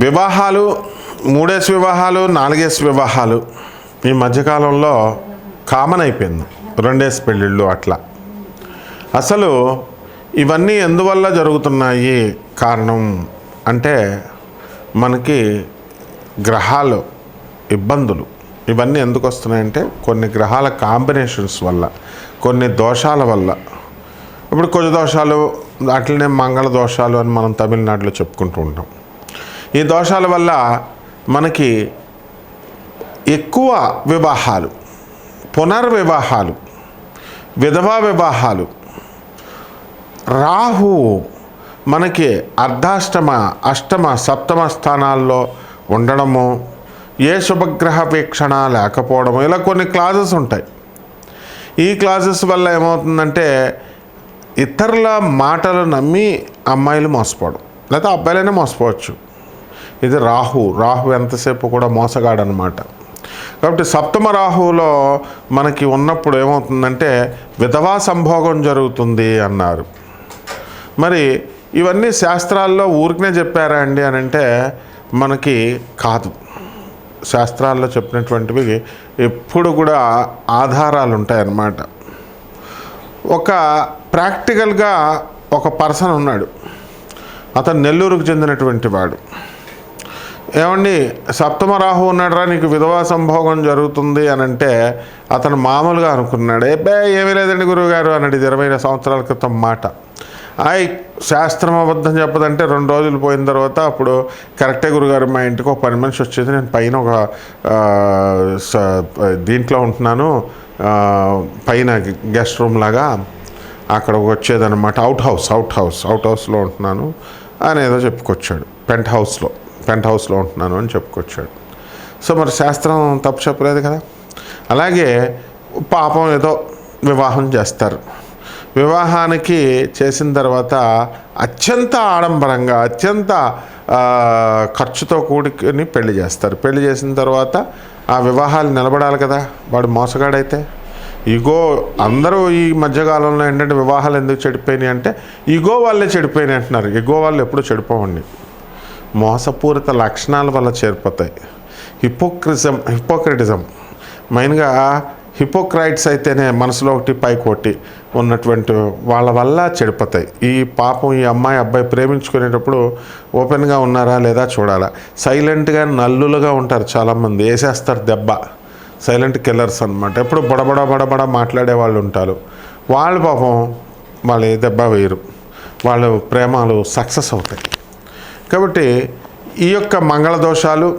వివాహాలు, మూడేసి వివాహాలు, నాలుగేసి వివాహాలు ఈ మధ్యకాలంలో కామన్ అయిపోయింది. రెండేసి పెళ్ళిళ్ళు అట్లా. అసలు ఇవన్నీ ఎందువల్ల జరుగుతున్నాయి కారణం అంటే మనకి గ్రహాలు ఇబ్బందులు ఇవన్నీ ఎందుకు వస్తున్నాయంటే కొన్ని గ్రహాల కాంబినేషన్స్ వల్ల, కొన్ని దోషాల వల్ల. ఇప్పుడు కుజ దోషాలు, అట్లనే మంగళ దోషాలు అని మనం తమిళనాడులో చెప్పుకుంటూ ఉంటాం. ఈ దోషాల వల్ల మనకి ఎక్కువ వివాహాలు, పునర్వివాహాలు, విధవా వివాహాలు. రాహు మనకి అర్ధాష్టమ, అష్టమ, సప్తమ స్థానాల్లో ఉండడము, ఏ శుభగ్రహ వీక్షణ లేకపోవడము, ఇలా కొన్ని క్లాజెస్ ఉంటాయి. ఈ క్లాజెస్ వల్ల ఏమవుతుందంటే ఇతరుల మాటలు నమ్మి అమ్మాయిలు మోసపోవడం, లేదా అబ్బాయిలైనా మోసపోవచ్చు. ఇది రాహు ఎంతసేపు కూడా మోసగాడనమాట. కాబట్టి సప్తమ రాహువులో మనకి ఉన్నప్పుడు ఏమవుతుందంటే విధవా సంభోగం జరుగుతుంది అన్నారు. మరి ఇవన్నీ శాస్త్రాల్లో ఊరికనే చెప్పారా అండి అని అంటే మనకి కాదు. శాస్త్రాల్లో చెప్పినటువంటివి ఎప్పుడు కూడా ఆధారాలు ఉంటాయన్నమాట. ఒక ప్రాక్టికల్గా ఒక పర్సన్ ఉన్నాడు, అతను నెల్లూరుకు చెందినటువంటి వాడు. ఏమండి సప్తమ రాహు ఉన్నాడురా, నీకు విధవా సంభోగం జరుగుతుంది అని అంటే అతను మామూలుగా అనుకున్నాడు. ఏమీ లేదండి గురువుగారు అన్నాడు. 20 సంవత్సరాల క్రితం మాట. శాస్త్రం అబద్ధం చెప్పదంటే 2 రోజులు పోయిన తర్వాత అప్పుడు కరెక్టే గురుగారు, మా ఇంటికి ఒక పని మనిషి వచ్చేది, నేను పైన ఒక దీంట్లో ఉంటున్నాను, పైన గెస్ట్ రూమ్ లాగా అక్కడ వచ్చేదన్నమాట. అవుట్ హౌస్లో ఉంటున్నాను అని ఏదో చెప్పుకొచ్చాడు. పెంట్ హౌస్లో ఉంటున్నాను అని చెప్పుకొచ్చాడు. సో మరి శాస్త్రం తప్పు చెప్పలేదు కదా. అలాగే పాపం ఏదో వివాహం చేస్తారు. వివాహానికి చేసిన తర్వాత అత్యంత ఆడంబరంగా, అత్యంత ఖర్చుతో కూడుకుని పెళ్లి చేస్తారు. పెళ్లి చేసిన తర్వాత ఆ వివాహాలు నిలబడాలి కదా. వాడు మోసగాడైతే ఈగో. అందరూ ఈ మధ్యకాలంలో ఏంటంటే వివాహాలు ఎందుకు చెడిపోయినాయి అంటే ఈగో వాళ్ళే చెడిపోయినాయి అంటున్నారు. ఈగో వాళ్ళు ఎప్పుడూ చెడిపోవండి, మోసపూరిత లక్షణాల వల్ల చేరిపోతాయి. హిపోక్రటిజం మెయిన్గా హిపోక్రైట్స్ అయితేనే మనసులో ఒకటి పైకి ఒకటి ఉన్నటువంటి వాళ్ళ వల్ల చెడిపోతాయి. ఈ పాపం ఈ అమ్మాయి అబ్బాయి ప్రేమించుకునేటప్పుడు ఓపెన్గా ఉన్నారా లేదా చూడాలా. సైలెంట్గా నల్లులుగా ఉంటారు చాలామంది, వేసేస్తారు దెబ్బ. సైలెంట్ కిల్లర్స్ అనమాట. ఎప్పుడు బడబడ మాట్లాడే వాళ్ళు ఉంటారు. వాళ్ళు పాపం వాళ్ళు ఏ దెబ్బ వేయరు, వాళ్ళు ప్రేమాలు సక్సెస్ అవుతాయి. కాబట్టి ఈ యొక్క మంగళ దోషాలు,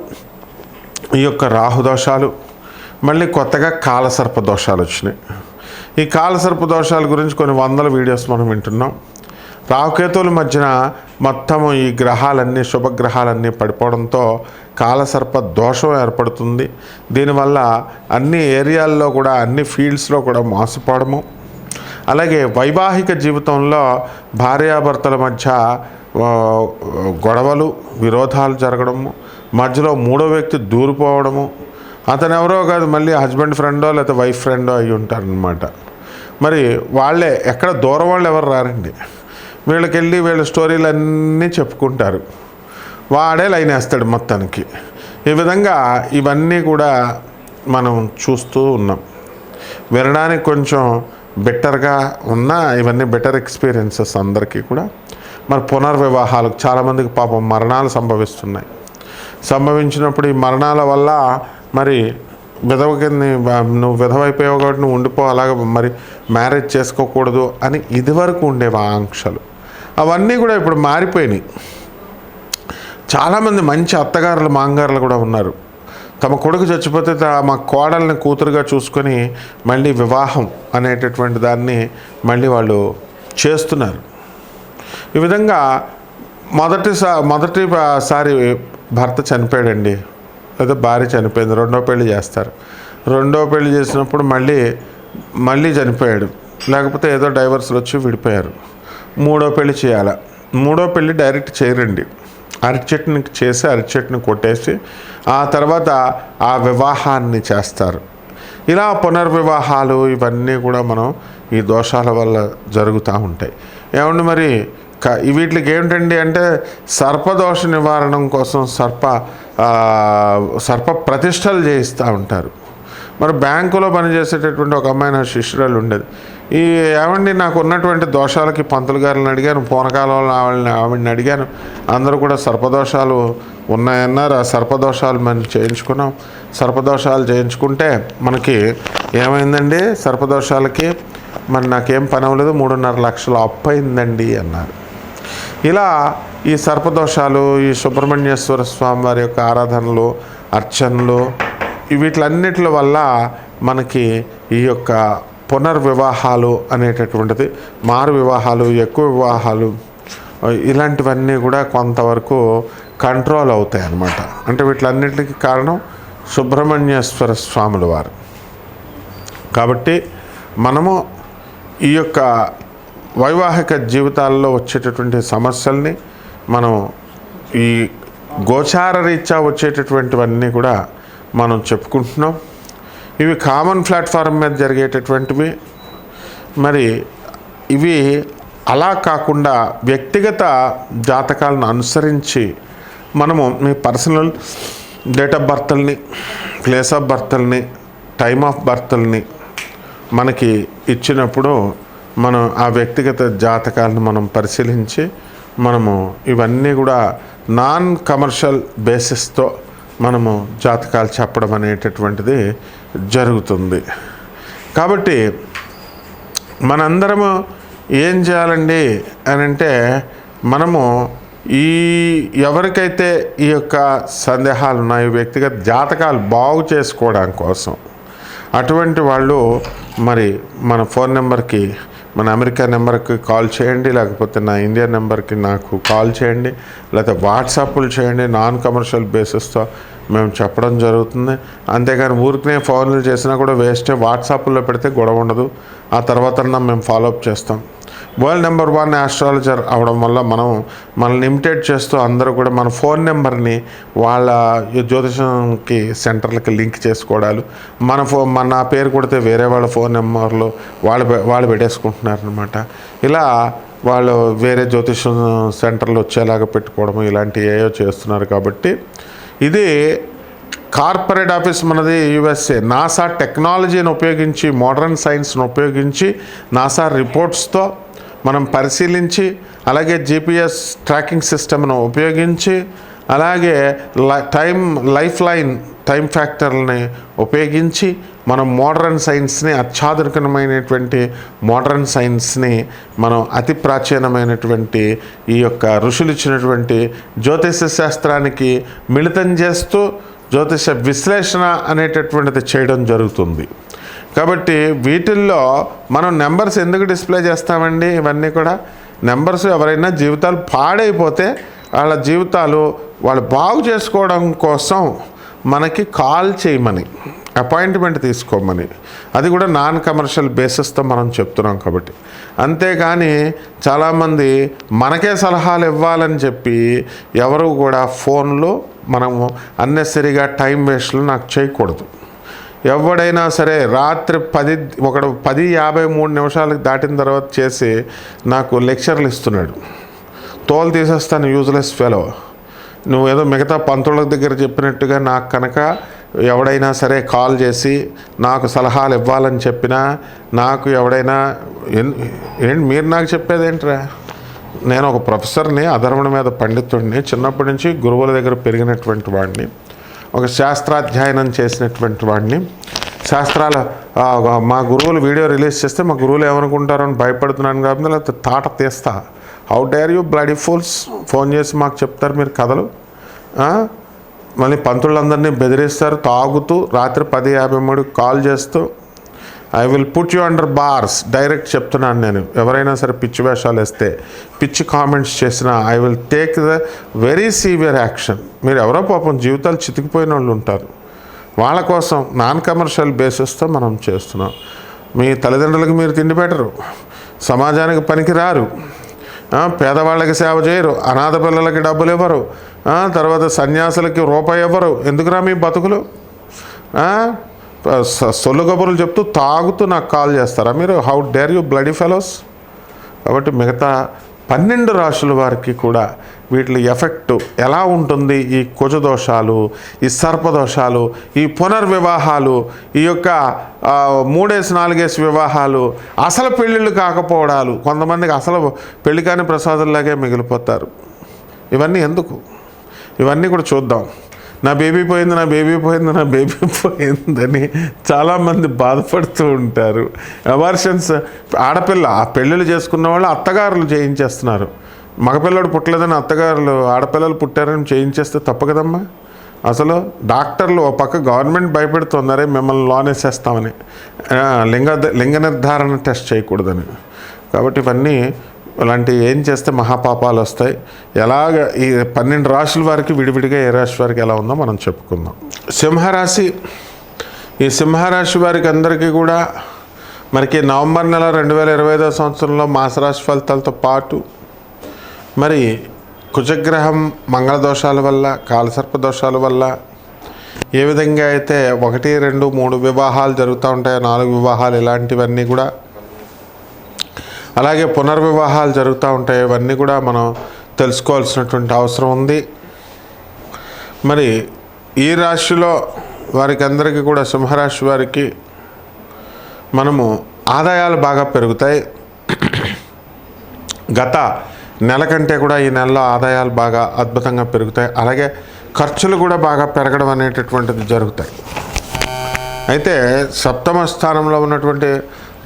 ఈ యొక్క రాహు దోషాలు, మళ్ళీ కొత్తగా కాలసర్ప దోషాలు వచ్చినాయి. ఈ కాలసర్ప దోషాల గురించి కొన్ని 100 వీడియోస్ మనం వింటున్నాం. రాహుకేతువుల మధ్యన మొత్తము ఈ గ్రహాలన్నీ, శుభగ్రహాలన్నీ పడిపోవడంతో కాలసర్ప దోషం ఏర్పడుతుంది. దీనివల్ల అన్ని ఏరియాల్లో కూడా, అన్ని ఫీల్డ్స్లో కూడా మోసపోవడము. అలాగే వైవాహిక జీవితంలో భార్యాభర్తల మధ్య గొడవలు, విరోధాలు జరగడము, మధ్యలో 3వ వ్యక్తి దూరిపోవడము. అతను ఎవరో కాదు, మళ్ళీ హస్బెండ్ ఫ్రెండో లేకపోతే వైఫ్ ఫ్రెండో అయి ఉంటారనమాట. మరి వాళ్ళే, ఎక్కడ దూరం వాళ్ళు ఎవరు రారండి. వీళ్ళకెళ్ళి వీళ్ళ స్టోరీలు అన్నీ చెప్పుకుంటారు, వాడే లైన్ వేస్తాడు మొత్తానికి. ఈ విధంగా ఇవన్నీ కూడా మనం చూస్తూ ఉన్నాం. వినడానికి కొంచెం బెటర్గా ఉన్న ఇవన్నీ బెటర్ ఎక్స్పీరియన్సెస్ అందరికీ కూడా. మరి పునర్వివాహాలకు చాలామందికి పాపం మరణాలు సంభవిస్తున్నాయి. సంభవించినప్పుడు ఈ మరణాల వల్ల మరి విధవకి నువ్వు విధవైపోయావు కాబట్టి నువ్వు ఉండిపో, అలాగ మరి మ్యారేజ్ చేసుకోకూడదు అని ఇదివరకు ఉండేవి ఆంక్షలు. అవన్నీ కూడా ఇప్పుడు మారిపోయినాయి. చాలామంది మంచి అత్తగారులు, మాంగారులు కూడా ఉన్నారు. తమ కొడుకు చచ్చిపోతే మా కోడల్ని కూతురుగా చూసుకొని మళ్ళీ వివాహం అనేటటువంటి దాన్ని మళ్ళీ వాళ్ళు చేస్తున్నారు. ఈ విధంగా మొదటిసారి భర్త చనిపోయాడండి, లేదా భార్య చనిపోయింది, 2వ పెళ్లి చేస్తారు. 2వ పెళ్లి చేసినప్పుడు మళ్ళీ చనిపోయాడు, లేకపోతే ఏదో డైవర్స్లు వచ్చి విడిపోయారు. 3వ పెళ్లి చేయాలి. 3వ పెళ్లి డైరెక్ట్ చేయరండి. అరటి చెట్టుని చేసి అరటి చెట్టుని కొట్టేసి ఆ తర్వాత ఆ వివాహాన్ని చేస్తారు. ఇలా పునర్వివాహాలు ఇవన్నీ కూడా మనం ఈ దోషాల వల్ల జరుగుతూ ఉంటాయి. ఏమండి మరి వీటికి ఏమిటండి అంటే సర్పదోష నివారణం కోసం సర్ప ప్రతిష్టలు చేయిస్తూ ఉంటారు. మరి బ్యాంకులో పనిచేసేటటువంటి ఒక అమ్మాయి నా శిష్యురాలు ఉండేది. ఏమండి నాకు ఉన్నటువంటి దోషాలకి పంతులు గారిని అడిగాను, పూనకాలంలో ఆవిడని అడిగాను, అందరూ కూడా సర్పదోషాలు ఉన్నాయన్నారు. ఆ సర్పదోషాలు మనం చేయించుకున్నాం. సర్పదోషాలు చేయించుకుంటే మనకి ఏమైందండి, సర్పదోషాలకి మరి నాకేం పని అవ్వలేదు, 3.5 లక్షలు అప్పు అయిందండి అన్నారు. ఇలా ఈ సర్పదోషాలు, ఈ సుబ్రహ్మణ్యేశ్వర స్వామి వారి యొక్క ఆరాధనలు, అర్చనలు, వీటిలన్నిటి వల్ల మనకి ఈ యొక్క పునర్వివాహాలు అనేటటువంటిది, మారు వివాహాలు, ఎక్కువ వివాహాలు, ఇలాంటివన్నీ కూడా కొంతవరకు కంట్రోల్ అవుతాయి అన్నమాట. అంటే వీటిలన్నిటికీ కారణం సుబ్రహ్మణ్యేశ్వర స్వాముల వారు. కాబట్టి మనము ఈ యొక్క వైవాహిక జీవితాల్లో వచ్చేటటువంటి సమస్యల్ని మనం ఈ గోచార రీత్యా వచ్చేటటువంటివన్నీ కూడా మనం చెప్పుకుంటున్నాం. ఇవి కామన్ ప్లాట్ఫారం మీద జరిగేటటువంటివి. మరి ఇవి అలా కాకుండా వ్యక్తిగత జాతకాలను అనుసరించి మనము మీ పర్సనల్ డేట్ ఆఫ్ బర్త్ని, ప్లేస్ ఆఫ్ బర్త్ని, టైమ్ ఆఫ్ బర్త్ని మనకి ఇచ్చినప్పుడు మనం ఆ వ్యక్తిగత జాతకాలను మనం పరిశీలించి మనము ఇవన్నీ కూడా నాన్ కమర్షియల్ బేసిస్తో మనము జాతకాలు చెప్పడం అనేటటువంటిది జరుగుతుంది. కాబట్టి మనందరము ఏం చేయాలండి అని అంటే, మనము ఎవరికైతే ఈ యొక్క సందేహాలు ఉన్నాయో, వ్యక్తిగత జాతకాలు బాగు చేసుకోవడం కోసం, అటువంటి వాళ్ళు మరి మన ఫోన్ నెంబర్కి, మన అమెరికా నెంబర్కి కాల్ చేయండి, లేకపోతే నా ఇండియా నెంబర్కి నాకు కాల్ చేయండి, లేకపోతే వాట్సాప్లు చేయండి. నాన్ కమర్షియల్ బేసిస్తో మేము చెప్పడం జరుగుతుంది. అంతేగాని ఊరికనే ఫోన్లు చేసినా కూడా వేస్టే. వాట్సాప్లో పెడితే గొడవ ఉండదు, ఆ తర్వాత మేము ఫాలోఅప్ చేస్తాం. వరల్డ్ నెంబర్ 1 ఆస్ట్రాలజర్ అవడం వల్ల మనల్ని ఇమిటేట్ చేస్తూ అందరూ కూడా మన ఫోన్ నెంబర్ని వాళ్ళ జ్యోతిషంకి సెంటర్లకి లింక్ చేసుకోవడాలు, నా పేరు కొడితే వేరే వాళ్ళ ఫోన్ నెంబర్లు వాళ్ళు పెట్టేసుకుంటున్నారు అనమాట. ఇలా వాళ్ళు వేరే జ్యోతిషం సెంటర్లు వచ్చేలాగా పెట్టుకోవడం, ఇలాంటివి ఏవో చేస్తున్నారు. కాబట్టి ఇది కార్పొరేట్ ఆఫీస్ మనది USA. నాసా టెక్నాలజీని ఉపయోగించి, మోడర్న్ సైన్స్ను ఉపయోగించి, నాసా రిపోర్ట్స్తో మనం పరిశీలించి, అలాగే GPS ట్రాకింగ్ సిస్టమ్ను ఉపయోగించి, అలాగే లైఫ్ లైన్ టైం ఫ్యాక్టర్ని ఉపయోగించి మనం మోడర్న్ సైన్స్ని, అత్యాధునికమైనటువంటి మోడర్న్ సైన్స్ని మనం అతి ప్రాచీనమైనటువంటి ఈ యొక్క ఋషులు ఇచ్చినటువంటి జ్యోతిష శాస్త్రానికి మిళితం చేస్తూ జ్యోతిష విశ్లేషణ అనేటటువంటిది చేయడం జరుగుతుంది. కాబట్టి వీటిల్లో మనం నెంబర్స్ ఎందుకు డిస్ప్లే చేస్తామండి? ఇవన్నీ కూడా నెంబర్స్, ఎవరైనా జీవితాలు పాడైపోతే వాళ్ళ జీవితాలు వాళ్ళు బాగు చేసుకోవడం కోసం మనకి కాల్ చేయమని, అపాయింట్మెంట్ తీసుకోమని, అది కూడా నాన్ కమర్షియల్ బేసిస్తో మనం చెప్తున్నాం. కాబట్టి అంతేగాని చాలామంది మనకే సలహాలు ఇవ్వాలని చెప్పి ఎవరు కూడా ఫోన్లో మనము అన్నెసరిగా టైం వేస్ట్లు నాకు చేయకూడదు. ఎవడైనా సరే రాత్రి 10:53 దాటిన తర్వాత చేసి నాకు లెక్చర్లు ఇస్తున్నాడు. తోలు తీసేస్తాను, యూజ్లెస్ ఫెలో. నువ్వు ఏదో మిగతా పంతుల దగ్గర చెప్పినట్టుగా నాకు కనుక ఎవడైనా సరే కాల్ చేసి నాకు సలహాలు ఇవ్వాలని చెప్పినా, నాకు ఎవడైనా ఏంటి మీరు నాకు చెప్పేదేంట్రా? నేను ఒక ప్రొఫెసర్ని, అధర్వణ మీద పండితుడిని, చిన్నప్పటి నుంచి గురువుల దగ్గర పెరిగినటువంటి వాడిని, ఒక శాస్త్రాధ్యయనం చేసినటువంటి వాడిని. మా గురువులు వీడియో రిలీజ్ చేస్తే మా గురువులు ఏమనుకుంటారని భయపడుతున్నాను కాబట్టి లేకపోతే తాట తీస్తా. How dare you bloody fools, phone చేసి మాకు చెప్తారు మీరు కథలు. మళ్ళీ పంతులందరినీ బెదిరిస్తారు తాగుతూ, రాత్రి 10:53 కాల్ చేస్తూ. I will put you under bars, direct చెప్తున్నాను నేను. ఎవరైనా సరే పిచ్చి వేషాలు వేస్తే, పిచ్చి కామెంట్స్ చేసినా I will take the very severe action. మీరు ఎవరో పాపం జీవితాలు చితికిపోయిన వాళ్ళు ఉంటారు, వాళ్ళ కోసం నాన్ కమర్షియల్ బేసిస్తో మనం చేస్తున్నాం. మీ తల్లిదండ్రులకు మీరు తిండి పెట్టరు, సమాజానికి పనికి రారు, పేదవాళ్ళకి సేవ చేయరు, అనాథ పిల్లలకి డబ్బులు ఇవ్వరు, తర్వాత సన్యాసులకి రూపాయి ఇవ్వరు. ఎందుకురా మీ బతుకులు? సొల్లు కబుర్లు చెప్తూ తాగుతూ నాకు కాల్ చేస్తారా మీరు? How dare you bloody fellows. కాబట్టి మిగతా 12 రాశుల వారికి కూడా వీటి ఎఫెక్ట్ ఎలా ఉంటుంది, ఈ కుజదోషాలు, ఈ సర్పదోషాలు, ఈ పునర్వివాహాలు, ఈ యొక్క 3-4 వివాహాలు, అసలు పెళ్ళిళ్ళు కాకపోవడాలు, కొంతమందికి అసలు పెళ్లి కాని ప్రసాదంలాగే మిగిలిపోతారు. ఇవన్నీ ఎందుకు? ఇవన్నీ కూడా చూద్దాం. నా బేబీ పోయిందని చాలామంది బాధపడుతూ ఉంటారు. అబార్షన్స్, ఆడపిల్ల పెళ్ళిళ్ళు చేసుకున్న వాళ్ళు అత్తగారులు చేయించేస్తున్నారు. మగపిల్లడు పుట్టలేదని అత్తగారులు ఆడపిల్లలు పుట్టారని చేయించేస్తే తప్పు కదమ్మా. అసలు డాక్టర్లు ఒక పక్క గవర్నమెంట్ భయపెడుతున్నారే మిమ్మల్ని లోన్ వేసేస్తామని, లింగ నిర్ధారణ టెస్ట్ చేయకూడదని. కాబట్టి ఇవన్నీ అలాంటివి ఏం చేస్తే మహాపాపాలు వస్తాయి. ఎలాగ ఈ 12 రాశుల వారికి విడివిడిగా ఏ రాశి వారికి ఎలా ఉందో మనం చెప్పుకుందాం. సింహరాశి, ఈ సింహరాశి వారికి అందరికీ కూడా మనకి నవంబర్ నెల 2025 సంవత్సరంలో మాసరాశి ఫలితాలతో పాటు మరి కుజగ్రహం మంగళ దోషాల వల్ల, కాలసర్ప దోషాల వల్ల ఏ విధంగా అయితే 1, 2, 3 వివాహాలు జరుగుతూ ఉంటాయో, 4 వివాహాలు, ఇలాంటివన్నీ కూడా, అలాగే పునర్వివాహాలు జరుగుతూ ఉంటాయి. ఇవన్నీ కూడా మనం తెలుసుకోవాల్సినటువంటి అవసరం ఉంది. మరి ఈ రాశిలో వారికి అందరికీ కూడా, సింహరాశి వారికి మనము ఆదాయాలు బాగా పెరుగుతాయి. గత నెల కంటే కూడా ఈ నెలలో ఆదాయాలు బాగా అద్భుతంగా పెరుగుతాయి. అలాగే ఖర్చులు కూడా బాగా పెరగడం అనేటటువంటిది జరుగుతాయి. అయితే సప్తమ స్థానంలో ఉన్నటువంటి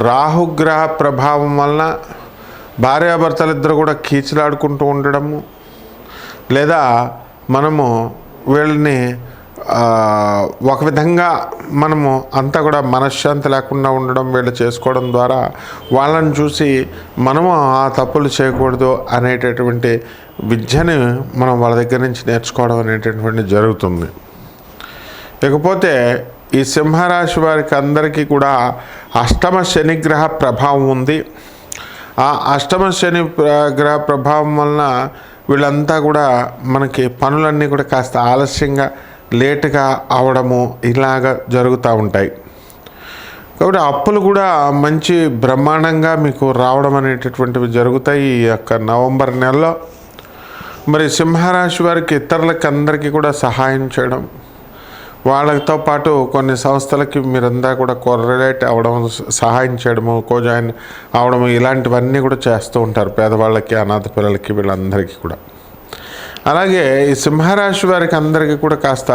రాహుగ్రహ ప్రభావం వలన భార్యాభర్తలిద్దరు కూడా కీచులాడుకుంటూ ఉండడము, లేదా మనము వీళ్ళని ఒక విధంగా మనము అంతా కూడా మనశ్శాంతి లేకుండా ఉండడం, వీళ్ళు చేసుకోవడం ద్వారా వాళ్ళని చూసి మనము ఆ తప్పులు చేయకూడదు అనేటటువంటి విద్యని మనం వాళ్ళ దగ్గర నుంచి నేర్చుకోవడం అనేటటువంటి జరుగుతుంది. ఇకపోతే ఈ సింహరాశి వారికి అందరికీ కూడా అష్టమ శనిగ్రహ ప్రభావం ఉంది. ఆ అష్టమ శని గ్రహ ప్రభావం వలన వీళ్ళంతా కూడా మనకి పనులన్నీ కూడా కాస్త ఆలస్యంగా, లేటుగా అవడము ఇలాగ జరుగుతూ ఉంటాయి. కాబట్టి అప్పులు కూడా మంచి బ్రహ్మాండంగా మీకు రావడం అనేటటువంటివి జరుగుతాయి ఈ యొక్క నవంబర్ నెలలో. మరి సింహరాశి వారికి ఇతరులకి అందరికీ కూడా సహాయం చేయడం, వాళ్ళతో పాటు కొన్ని సంస్థలకి మీరంతా కూడా కోరిలేట్ అవ్వడం, సహాయం చేయడము, కోజాయిన్ అవడము, ఇలాంటివన్నీ కూడా చేస్తూ ఉంటారు పేదవాళ్ళకి, అనాథ పిల్లలకి, వీళ్ళందరికీ కూడా. అలాగే ఈ సింహరాశి వారికి అందరికీ కూడా కాస్త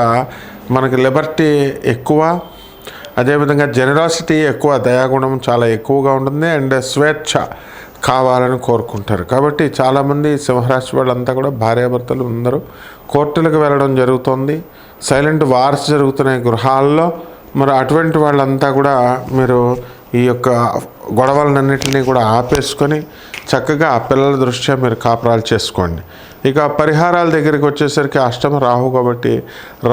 మనకి లిబర్టీ ఎక్కువ, అదేవిధంగా జెనరాసిటీ ఎక్కువ, దయాగుణం చాలా ఎక్కువగా ఉంటుంది. అండ్ స్వేచ్ఛ కావాలని కోరుకుంటారు. కాబట్టి చాలామంది సింహరాశి వాళ్ళంతా కూడా భార్యాభర్తలు అందరూ కోర్టులకు వెళ్ళడం జరుగుతుంది. సైలెంట్ వార్స్ జరుగుతున్నాయి గృహాల్లో. మరి అటువంటి వాళ్ళంతా కూడా మీరు ఈ యొక్క గొడవలన్నింటినీ కూడా ఆపేసుకొని చక్కగా పిల్లల దృష్ట్యా మీరు కాపురాలు చేసుకోండి. ఇక పరిహారాల దగ్గరికి వచ్చేసరికి అష్టమ రాహు కాబట్టి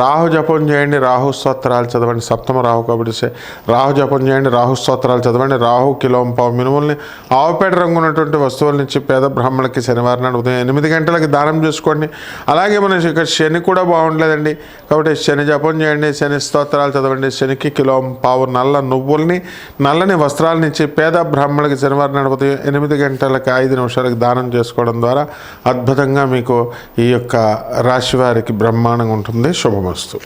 రాహు జపం చేయండి, రాహు స్తోత్రాలు చదవండి. సప్తమ రాహు కాబట్టి రాహు జపం చేయండి, రాహు స్తోత్రాలు చదవండి. రాహు కిలోంపావు మినుముల్ని, ఆవుపేట రంగు ఉన్నటువంటి వస్తువుల నుంచి పేద బ్రాహ్మణులకి శనివారం నాడు ఉదయం 8 గంటలకి దానం చేసుకోండి. అలాగే మన ఇక శని కూడా బాగుండలేదండి కాబట్టి శని జపం చేయండి, శని స్తోత్రాలు చదవండి. శనికి కిలోంపావు నల్ల నువ్వుల్ని, నల్లని వస్త్రాలని ఇచ్చి పేద బ్రాహ్మణులకి శనివారం నాడు ఉదయం 8 గంటలకి 5 నిమిషాలకి దానం చేసుకోవడం ద్వారా అద్భుతంగా మీకు ఈ యొక్క రాశి వారికి బ్రహ్మాండంగా ఉంటుంది. శుభమస్తు.